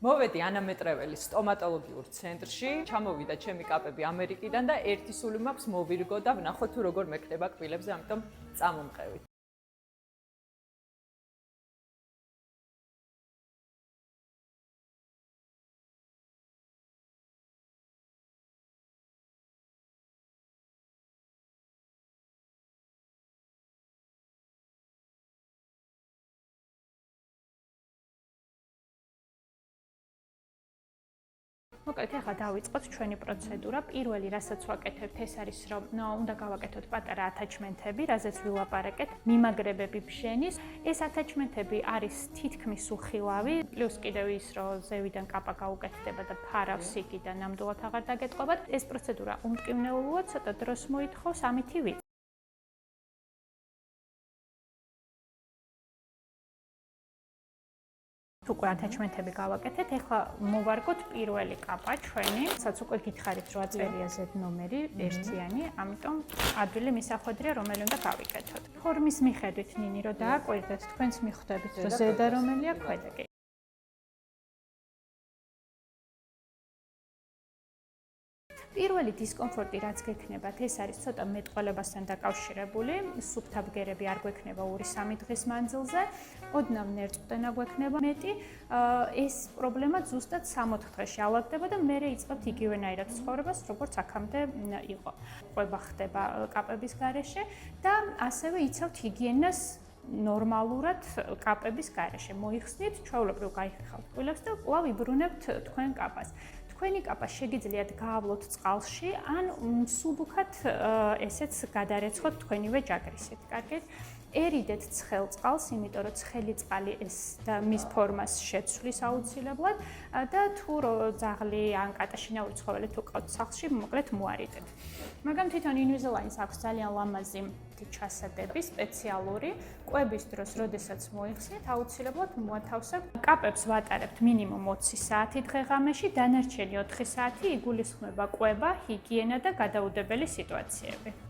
მოვედი ანა მეტრეველის სტომატოლოგიურ ცენტრში, ჩამოვიდა ჩემი კაპები ამერიკიდან და ერთი სული მაქვს მოვირგო და ვნახოთ თუ როგორ მექნება კბილებზე, ამიტომ წამომყევით. მოკლედ, ახლა დავიწყოთ ჩვენი პროცედურა. პირველი, რასაც ვაკეთებთ, ეს არის, რომ უნდა გავაკეთოთ პატარა ათაჩმენტები, რაზეც ვილაპარაკეთ, მიმაგრებები ბჟენის. ეს ათაჩმენტები არის თითქმის უხილავი, პლუს კიდევ ის, რომ ზევიდან კაპა გაუკეთდება და ფარავს იგი და ნამდვილად აღარ დაგეტყობათ. ეს პროცედურა უმტკივნეულოა, ცოტა დროს მოითხოვს, ამითი ვიწყებთ. უკვე ათაჩმენტები გავაკეთეთ, ეხლა მოვარგოთ პირველი კაპა ჩვენი, სადაც უკვე გითხარით 8 წელია ზედ ნომერი ერთიანი, ამიტომ ადვილი მისახვედრია რომელი უნდა გავიკეთოთ. ფორმის მიხედვით ნინი რო დააკვირდეთ, თქვენც მიხვდებით, რომ ზედა რომელია, ქვედა კი. პირველი დისკომფორტი, რაც გექნებათ, ეს არის ცოტა მეტყველებასთან დაკავშირებული. სუფთა ბგერები არ გვექნება 2-3 დღის მანძილზე. ოდნავ ნერწყვდენა გვექნება მეტი. ეს პრობლემა ზუსტად 60 დღეში ალაგდება და მერე იწყებთ იგივენაირად ცხოვრებას, როგორც აქამდე იყო. ყვება ხდება კაპების გარეშე და ასევე იცავთ ჰიგიენას ნორმალურად კაპების გარეშე. მოიხსნით, ჩვეულებრივ გაიხეხავთ კბილებს და კვლავ იბრუნებთ თქვენ კაპას. თქვენი კაპა შეგიძლიათ გაავლოთ წყალში, ან სუბუქად ესეც გადარეცხოთ თქვენივე ჯაგრისით. კარგით? ერიდეთ ცხელ წყალს, იმიტომ რომ ცხელი წყალი ეს და მის ფორმას შეცვლის აუცილებლად და თუ ძაღლი ან კატაშინაური ცხოველი თუ ყავთ სახლში, მოკლედ მოარიდეთ. მაგრამ თვითონ Invisalign-ს აქვს ძალიან ლამაზი ჩასადები, სპეციალური. კვების დროს, როდესაც მოიხსნით, აუცილებლად მოათავსებთ. კაპებს ვატარებთ მინიმუმ 20 საათი დღე-ღამეში, დანარჩენი 4 საათი იგულისხმება კვება, ჰიგიენა და გადაუდებელი სიტუაციები.